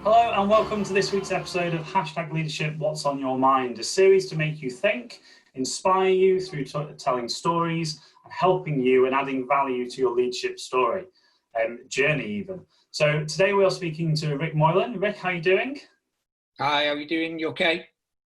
Hello and welcome to this week's episode of #Leadership What's on Your Mind, a series to make you think, inspire you through telling stories and helping you and adding value to your leadership story, journey even. So today we are speaking to Ric Moylan. Ric, how are you doing? Hi, how are you doing? You okay?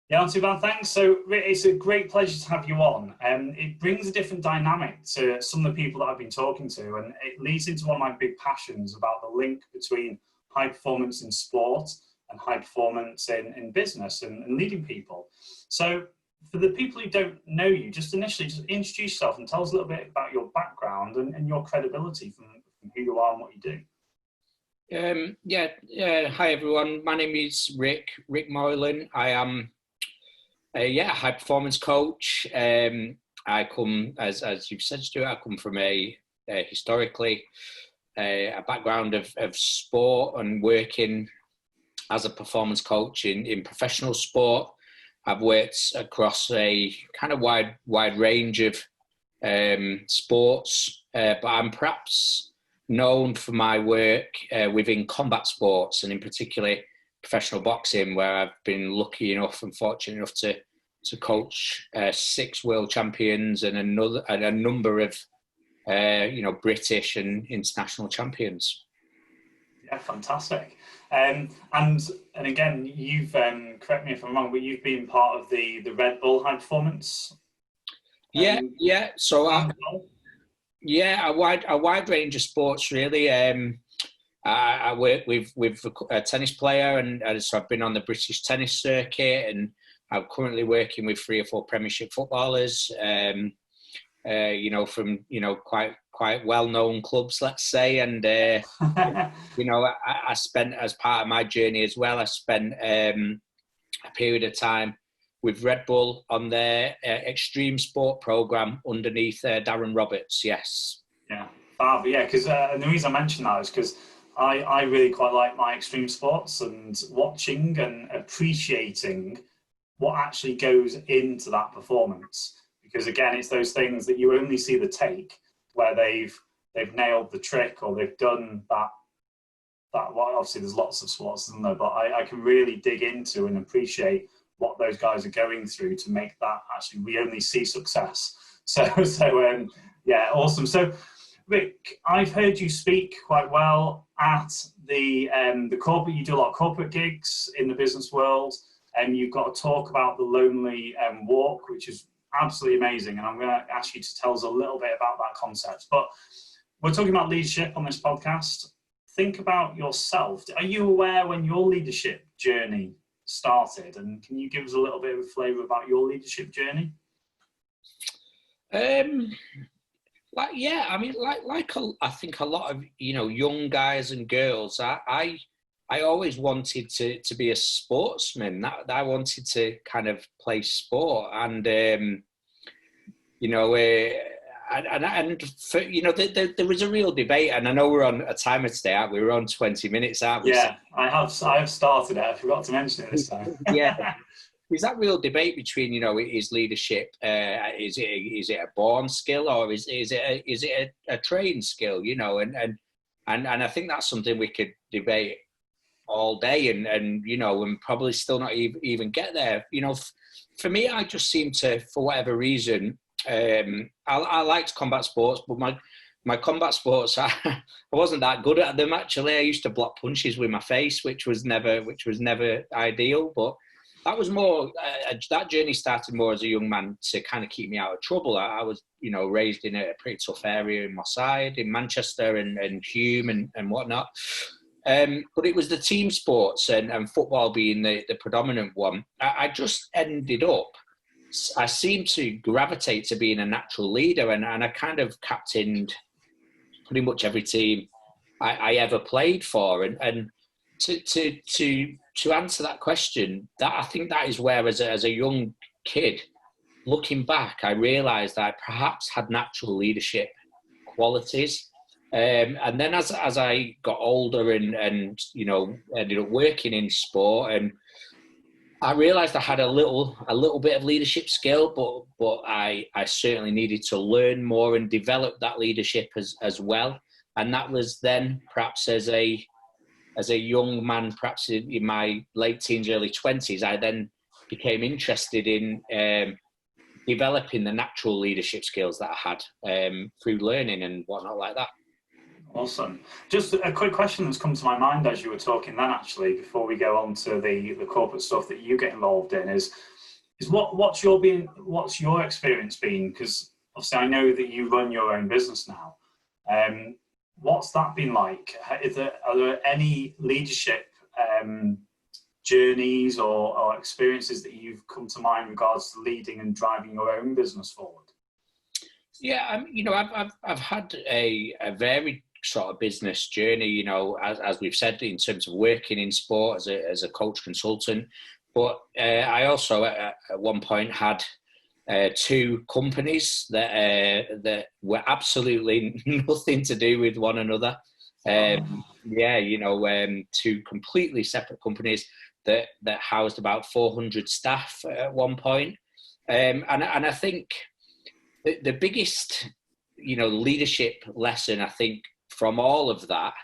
Yeah, not too bad, thanks. So Ric, it's a great pleasure to have you on. It brings a different dynamic to some of the people that I've been talking to, and it leads into one of my big passions about the link between high performance in sport and high performance in business and leading people. So for the people who don't know you, just initially just introduce yourself and tell us a little bit about your background and your credibility from who you are and what you do. Hi everyone. My name is Ric Moylan. I am a high performance coach. I come, as you've said, Stuart, I come from a historically a background of sport and working as a performance coach in professional sport. I've worked across a kind of wide range of sports, but I'm perhaps known for my work within combat sports, and in particular professional boxing, where I've been lucky enough and fortunate enough to coach 6 world champions and a number of British and international champions. Yeah, fantastic. And again, you've correct me if I'm wrong, but you've been part of the Red Bull High Performance. So a wide range of sports really. I work with a tennis player, and so I've been on the British tennis circuit, and I'm currently working with 3 or 4 Premiership footballers. From quite well-known clubs, let's say, and I spent, as part of my journey as well, I spent a period of time with Red Bull on their extreme sport program underneath Darren Roberts. Yes. Yeah, fab. Yeah, because the reason I mention that is because I really quite like my extreme sports and watching and appreciating what actually goes into that performance. Because again, it's those things that you only see the take where they've nailed the trick or they've done that. Well, obviously there's lots of sports, isn't there? But I can really dig into and appreciate what those guys are going through to make that actually we only see success. So awesome. So Ric, I've heard you speak quite well at the corporate. You do a lot of corporate gigs in the business world, and you've got a talk about the Lonely Walk, which is absolutely amazing, and I'm going to ask you to tell us a little bit about that concept. But we're talking about leadership on this podcast. Think about yourself. Are you aware when your leadership journey started, and can you give us a little bit of a flavour about your leadership journey? I think a lot of young guys and girls. I always wanted to be a sportsman. That I wanted to kind of play sport, and there was a real debate. And I know we're on a timer today, aren't we? We're on 20 minutes, aren't we? Yeah, I have started it. I forgot to mention it this time. Yeah, there's that real debate between is leadership is it a born skill, or is it a trained skill? And I think that's something we could debate all day and probably still not even get there. For me, I just seem to, for whatever reason, I liked combat sports, but my combat sports, I wasn't that good at them actually. I used to block punches with my face, which was never ideal, but that was more, that journey started more as a young man to kind of keep me out of trouble. I was, raised in a pretty tough area in Moss Side, in Manchester and Hume and whatnot. But it was the team sports and football being the predominant one. I just ended up, I seemed to gravitate to being a natural leader, and I kind of captained pretty much every team I ever played for. And to answer that question, that I think that is where, as a young kid, looking back, I realised that I perhaps had natural leadership qualities. And then as I got older and ended up working in sport, and I realised I had a little bit of leadership skill, but I certainly needed to learn more and develop that leadership as well. And that was then perhaps as a as a young man, perhaps in my late teens, early 20s, I then became interested in developing the natural leadership skills that I had through learning and whatnot like that. Awesome. Just a quick question that's come to my mind as you were talking then, actually, before we go on to the corporate stuff that you get involved in, is what's your experience been? Because obviously I know that you run your own business now. What's that been like? Are there any leadership journeys or experiences that you've come to mind in regards to leading and driving your own business forward? Yeah, I've had a varied sort of business journey, you know, as we've said, in terms of working in sport as a coach consultant. But I also at one point had two companies that were absolutely nothing to do with one another. Two completely separate companies that housed about 400 staff at one point. And I think the biggest, leadership lesson, I think, from all of that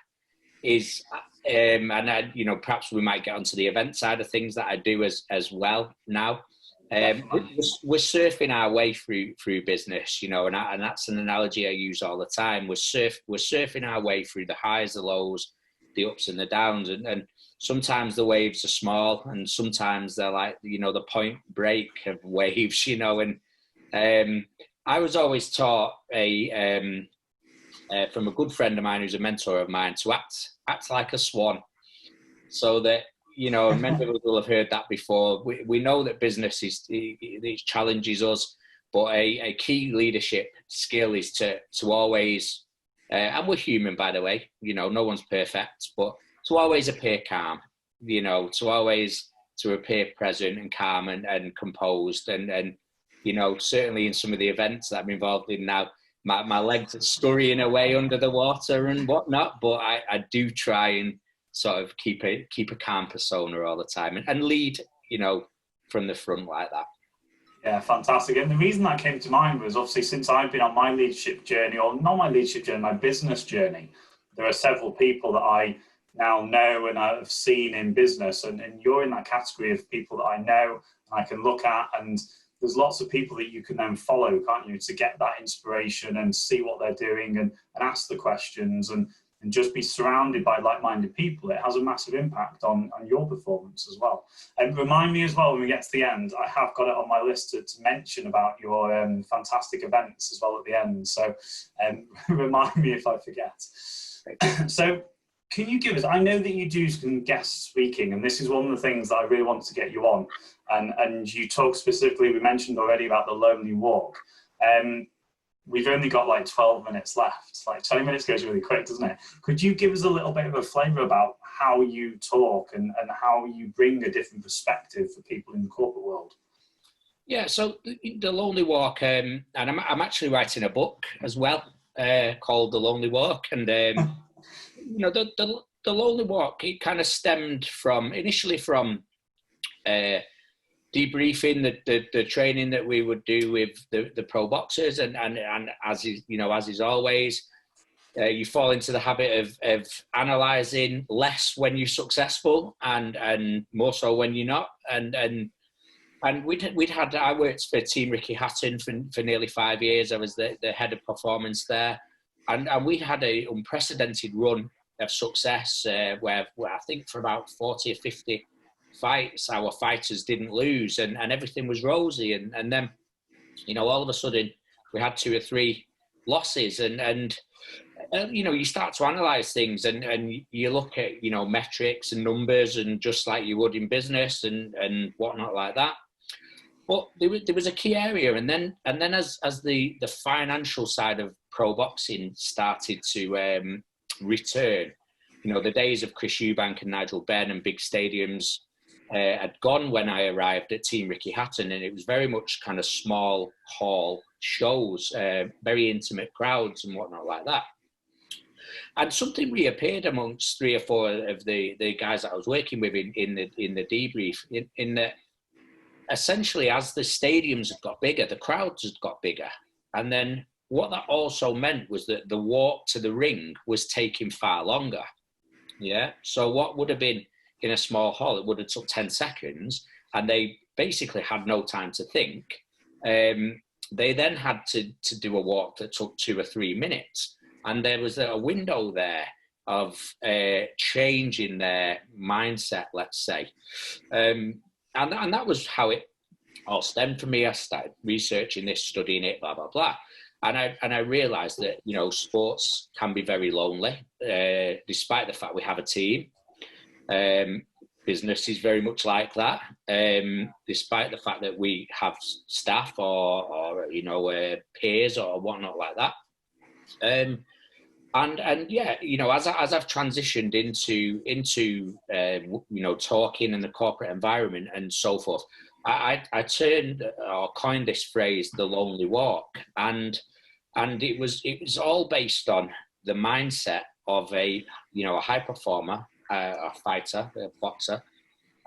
is, perhaps we might get onto the event side of things that I do as well now. We're surfing our way through business, and that's an analogy I use all the time. We're surfing our way through the highs, the lows, the ups and the downs, and sometimes the waves are small, and sometimes they're like, the point break of waves, and I was always taught from a good friend of mine who's a mentor of mine to act like a swan, so that, many people will have heard that before. We know that business it challenges us, but a key leadership skill is to always, and we're human, by the way, no one's perfect, but to always appear calm, to appear present and calm and composed, and certainly in some of the events that I'm involved in now, my legs are scurrying away under the water and whatnot, but I do try and sort of keep a calm persona all the time and lead, from the front like that. Yeah, fantastic. And the reason that came to mind was obviously since I've been on my leadership journey, or not my leadership journey, my business journey, there are several people that I now know and I've seen in business, and you're in that category of people that I know and I can look at, and there's lots of people that you can then follow, can't you, to get that inspiration and see what they're doing and ask the questions and just be surrounded by like-minded people. It has a massive impact on your performance as well. And remind me as well, when we get to the end, I have got it on my list to mention about your fantastic events as well at the end. So remind me if I forget. So can you give us, I know that you do some guest speaking, and this is one of the things that I really want to get you on. And you talked specifically, we mentioned already about the lonely walk. We've only got like 12 minutes left. Like 20 minutes goes really quick, doesn't it? Could you give us a little bit of a flavour about how you talk and how you bring a different perspective for people in the corporate world? Yeah, so the lonely walk, and I'm actually writing a book as well called The Lonely Walk. And, the lonely walk, it kind of stemmed initially from debriefing, the training that we would do with the pro boxers, and as is always, you fall into the habit of analysing less when you're successful and more so when you're not. And I worked for Team Ricky Hatton for nearly 5 years. I was the head of performance there, and we had an unprecedented run of success where I think for about 40 or 50 fights, our fighters didn't lose, and everything was rosy, and then all of a sudden we had 2 or 3 losses, and you start to analyze things, and you look at metrics and numbers, and just like you would in business and whatnot like that. But there was a key area, and then as the financial side of pro boxing started to return, the days of Chris Eubank and Nigel Benn and big stadiums had gone when I arrived at Team Ricky Hatton, and it was very much kind of small hall shows, very intimate crowds and whatnot like that. And something reappeared amongst 3 or 4 of the guys that I was working with in the debrief, in that essentially as the stadiums had got bigger, the crowds had got bigger. And then what that also meant was that the walk to the ring was taking far longer. Yeah. So what would have been in a small hall, it would have took 10 seconds, and they basically had no time to think. They then had to do a walk that took 2 or 3 minutes. And there was a window there of change in their mindset, let's say. And that was how it all stemmed for me. I started researching this, studying it, blah, blah, blah. And I realized that, you know, sports can be very lonely, despite the fact we have a team. Business is very much like that, despite the fact that we have staff or you know, peers or whatnot like that. And yeah, you know, as I've transitioned into you know, talking in the corporate environment and so forth, I turned or coined this phrase, the lonely walk, and it was all based on the mindset of a, you know, a high performer, a fighter, a boxer,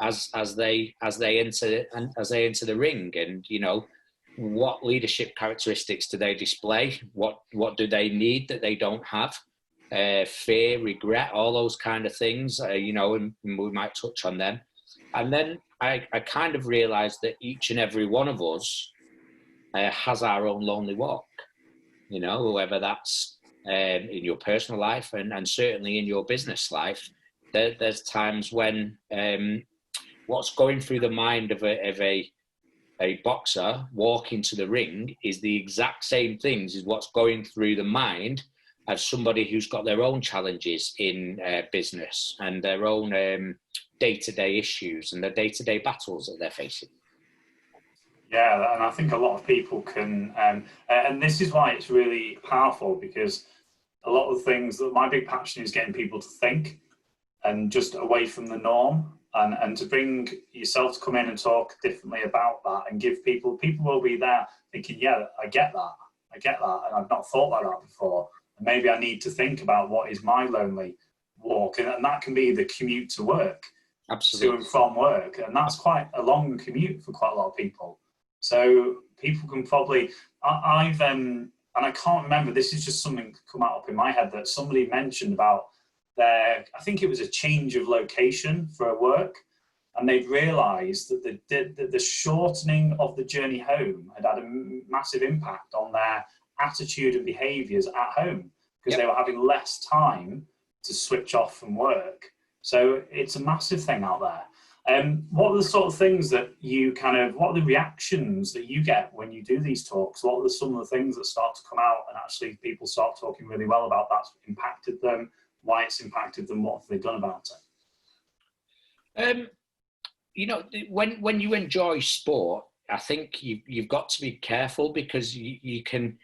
as they enter the ring, and you know, what leadership characteristics do they display? What do they need that they don't have? Fear, regret, all those kind of things, you know, and we might touch on them. And then I kind of realized that each and every one of us has our own lonely walk, you know, whether that's in your personal life and certainly in your business life. There's times when what's going through the mind of a boxer walking to the ring is the exact same things as what's going through the mind of somebody who's got their own challenges in business and their own day-to-day issues and the day-to-day battles that they're facing. Yeah, and I think a lot of people can, and this is why it's really powerful, because a lot of things that my big passion is getting people to think and just away from the norm, and to bring yourself to come in and talk differently about that and give people will be there thinking, yeah, I get that, and I've not thought like that before. And maybe I need to think about what is my lonely walk, and that can be the commute to work. Absolutely. To and from work, and that's quite a long commute for quite a lot of people. So people can probably, I've and I can't remember, this is just something come up in my head that somebody mentioned about I think it was a change of location for a work, and they'd realised that the shortening of the journey home had a massive impact on their attitude and behaviours at home, because they were having less time to switch off from work. So it's a massive thing out there. What are the sort of things that you what are the reactions that you get when you do these talks? What are some of the things that start to come out and actually people start talking really well about that's impacted them, why it's impacted them, what have they done about it? You know, when you enjoy sport, I think you've got to be careful, because you can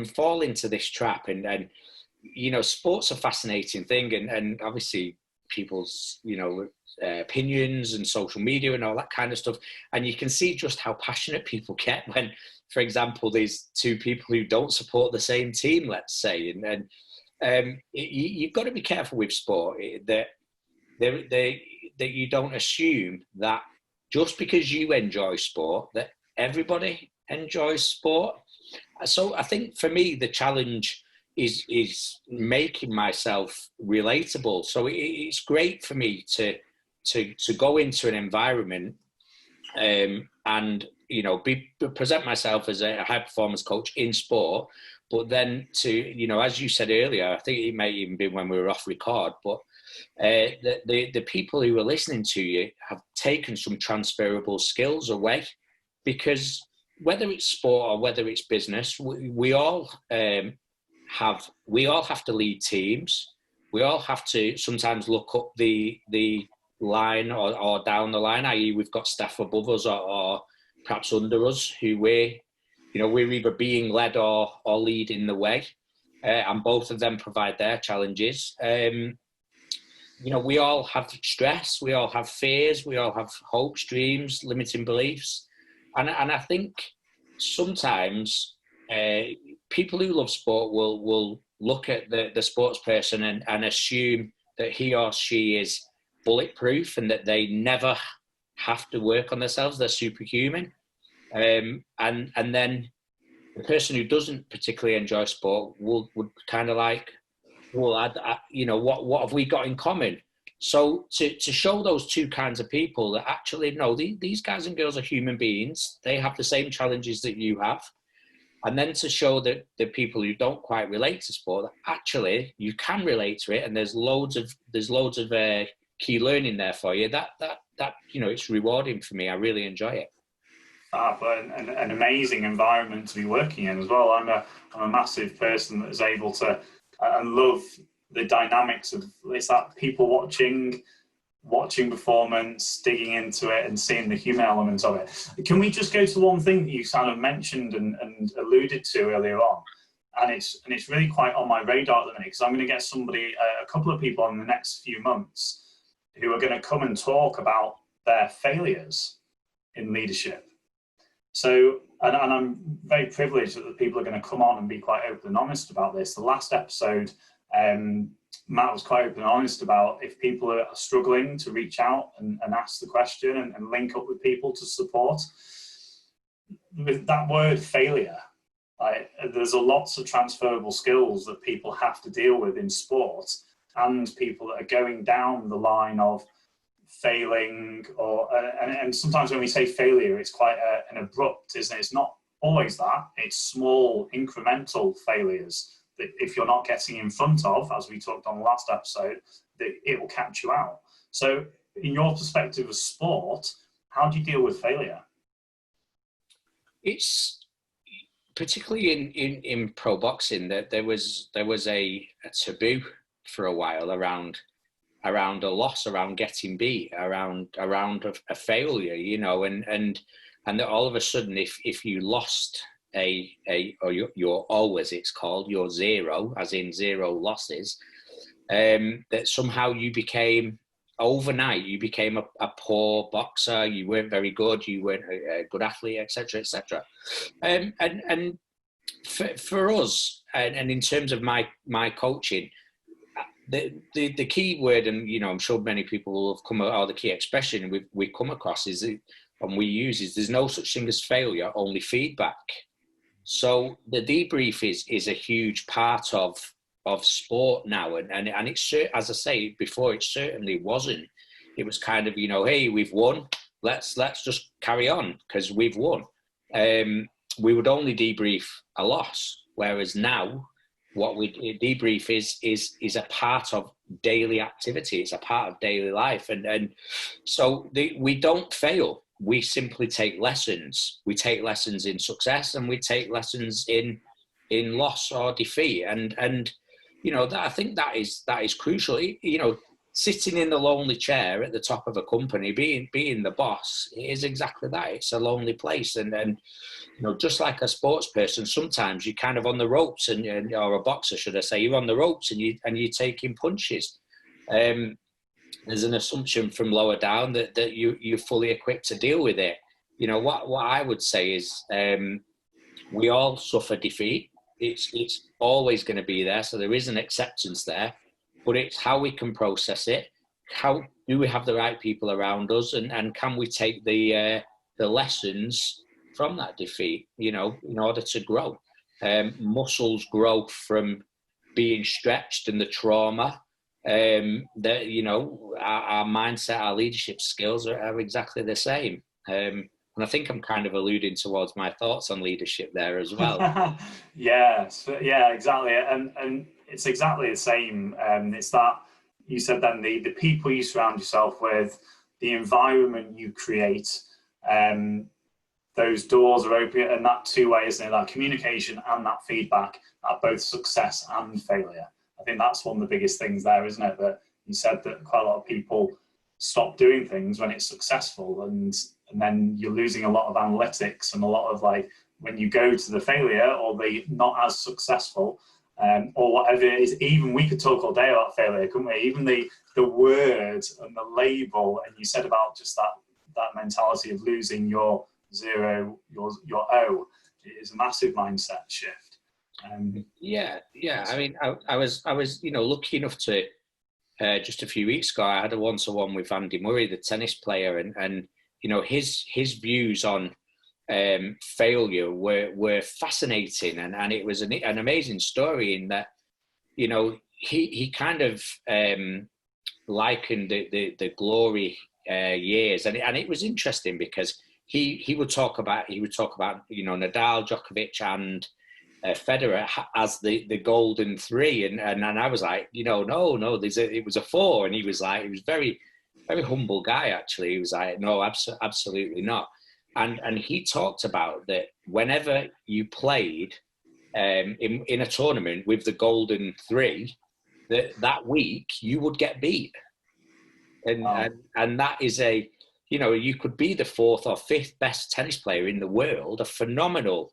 fall into this trap, and you know, sport's a fascinating thing, and obviously people's, you know, opinions and social media and all that kind of stuff, and you can see just how passionate people get when, for example, there's two people who don't support the same team, let's say, and you've got to be careful with sport that you don't assume that just because you enjoy sport that everybody enjoys sport. So I think for me the challenge is making myself relatable. So it's great for me to go into an environment and, you know, present myself as a high performance coach in sport, but then to, you know, as you said earlier, I think it may even be when we were off record, but the people who are listening to you have taken some transferable skills away, because whether it's sport or whether it's business, we all have to lead teams. We all have to sometimes look up the line or down the line, i.e. we've got staff above us or perhaps under us who we're either being led or leading the way, and both of them provide their challenges. You know, we all have stress, we all have fears, we all have hopes, dreams, limiting beliefs, and I think sometimes people who love sport will look at the sports person and assume that he or she is bulletproof and that they never have to work on themselves, they're superhuman. And then the person who doesn't particularly enjoy sport would kind of like well, you know, what have we got in common? So to show those two kinds of people that actually, no, these guys and girls are human beings. They have the same challenges that you have. And then to show that the people who don't quite relate to sport, actually you can relate to it, and there's loads of key learning there for you. That you know, it's rewarding for me. I really enjoy it. But an amazing environment to be working in as well. I'm a massive person that is able to and love the dynamics of it's that people watching performance, digging into it and seeing the human element of it. Can we just go to one thing that you kind of mentioned and alluded to earlier on? And it's really quite on my radar at the minute, because I'm going to get a couple of people in the next few months who are going to come and talk about their failures in leadership. So, and I'm very privileged that the people are going to come on and be quite open and honest about this. The last episode, Matt was quite open and honest about if people are struggling to reach out and ask the question and link up with people to support. With that word failure, there's lots of transferable skills that people have to deal with in sport, and people that are going down the line of failing, and sometimes when we say failure, it's quite an abrupt, isn't it? It's not always that. It's small incremental failures that if you're not getting in front of, as we talked on the last episode, that it will catch you out. So in your perspective of sport, how do you deal with failure? It's particularly in pro boxing that there was a taboo for a while around a loss, around getting beat, around a failure, you know, and that all of a sudden, if you lost or you're always, it's called, you're zero, as in zero losses, that somehow you became, overnight, you became a poor boxer, you weren't very good, you weren't a good athlete, etc., etc. And for us, and in terms of my coaching, the key word, and you know, I'm sure many people will have come, or the key expression we come across is, and we use, is there's no such thing as failure, only feedback. So the debrief is a huge part of sport now, and it's, as I say before, it certainly wasn't. It was kind of, you know, hey, we've won, let's just carry on because we've won. We would only debrief a loss, whereas now what we debrief is a part of daily activity. It's a part of daily life, and so we don't fail. We simply take lessons. We take lessons in success, and we take lessons in loss or defeat. And you know, I think that is crucial. You know, sitting in the lonely chair at the top of a company, being the boss, is exactly that. It's a lonely place, and you know, just like a sports person, sometimes you're kind of on the ropes, or a boxer, should I say, you're on the ropes, and you're taking punches. There's an assumption from lower down that you're fully equipped to deal with it. You know, what I would say is, we all suffer defeat. It's always going to be there, so there is an acceptance there, but it's how we can process it. How do we have the right people around us, and can we take the lessons from that defeat, you know, in order to grow. Muscles grow from being stretched and the trauma. That, you know, our mindset, our leadership skills are exactly the same. And I think I'm kind of alluding towards my thoughts on leadership there as well. Yeah, exactly. And it's exactly the same. It's that you said then, the people you surround yourself with, the environment you create, those doors are open, and that two-way, isn't it? That communication and that feedback at both success and failure. I think that's one of the biggest things there, isn't it? That you said that quite a lot of people stop doing things when it's successful, and then you're losing a lot of analytics and a lot of, like, when you go to the failure or the not as successful, or whatever it is. Even we could talk all day about failure, couldn't we? Even the word and the label, and you said about just that mentality of losing your zero, your O, is a massive mindset shift. Yeah. I mean, I was, you know, lucky enough to just a few weeks ago, I had a one-to-one with Andy Murray, the tennis player, and you know, his views on failure were fascinating, and it was an amazing story in that, you know, he kind of likened the glory years, and it was interesting because he would talk about Nadal, Djokovic, and Federer as the golden three, and I was like, no, it was a four, and he was very, very humble guy actually. He was like, no, absolutely not, and he talked about that whenever you played in a tournament with the golden three, that week you would get beat, and that is you could be the fourth or fifth best tennis player in the world, a phenomenal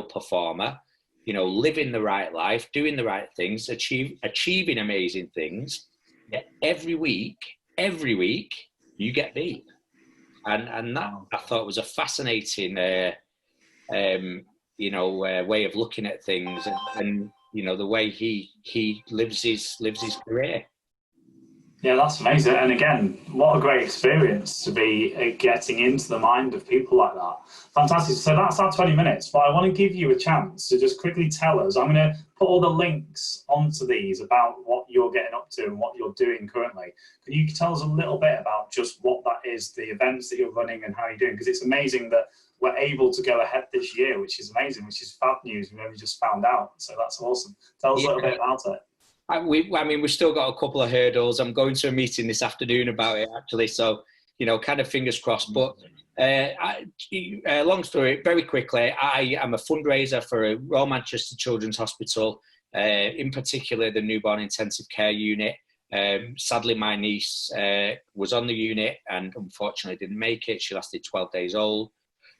performer, living the right life, doing the right things, achieving amazing things. Yet every week you get beat, and that I thought was a fascinating way of looking at things, and the way he lives his career. Yeah, that's amazing. And again, what a great experience to be getting into the mind of people like that. Fantastic. So that's our 20 minutes, but I want to give you a chance to just quickly tell us. I'm going to put all the links onto these about what you're getting up to and what you're doing currently. Can you tell us a little bit about just what that is, the events that you're running and how you're doing? Because it's amazing that we're able to go ahead this year, which is amazing, which is fab news. We've only just found out. So that's awesome. Tell us a little bit about it. We've still got a couple of hurdles. I'm going to a meeting this afternoon about it, actually. So, kind of fingers crossed. But long story, very quickly, I am a fundraiser for a Royal Manchester Children's Hospital, in particular the newborn intensive care unit. Sadly, my niece was on the unit and unfortunately didn't make it. She lasted 12 days old.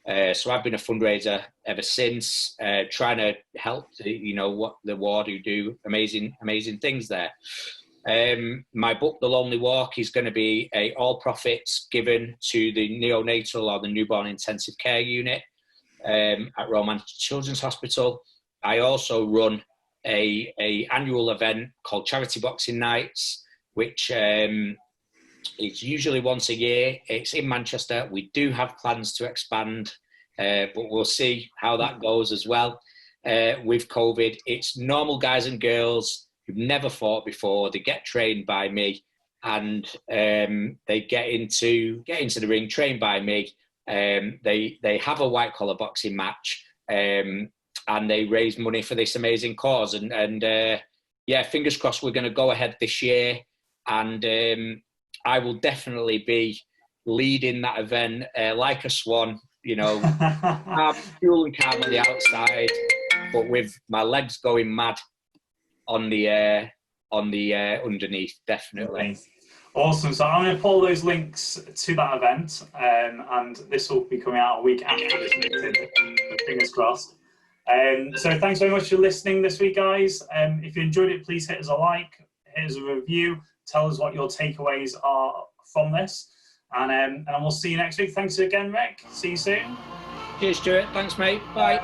So I've been a fundraiser ever since, trying to help what the ward who do amazing things there. My book, The Lonely Walk, is going to be all profits given to the neonatal or the newborn intensive care unit at Royal Manchester Children's Hospital. I also run a annual event called Charity Boxing Nights, which it's usually once a year. It's in Manchester. We do have plans to expand, but we'll see how that goes as well. With COVID, it's normal guys and girls who've never fought before. They get trained by me, and they get into the ring, trained by me. They have a white collar boxing match, and they raise money for this amazing cause. And fingers crossed we're going to go ahead this year, and I will definitely be leading that event like a swan, I'm cool and calm on the outside, but with my legs going mad on the underneath, definitely. Awesome. So I'm going to pull those links to that event, and this will be coming out a week after this meeting. Fingers crossed. So thanks very much for listening this week, guys. If you enjoyed it, please hit us a like, hit us a review, tell us what your takeaways are from this, and we'll see you next week. Thanks again, Ric. See you soon. Cheers, Stuart. Thanks, mate. Bye.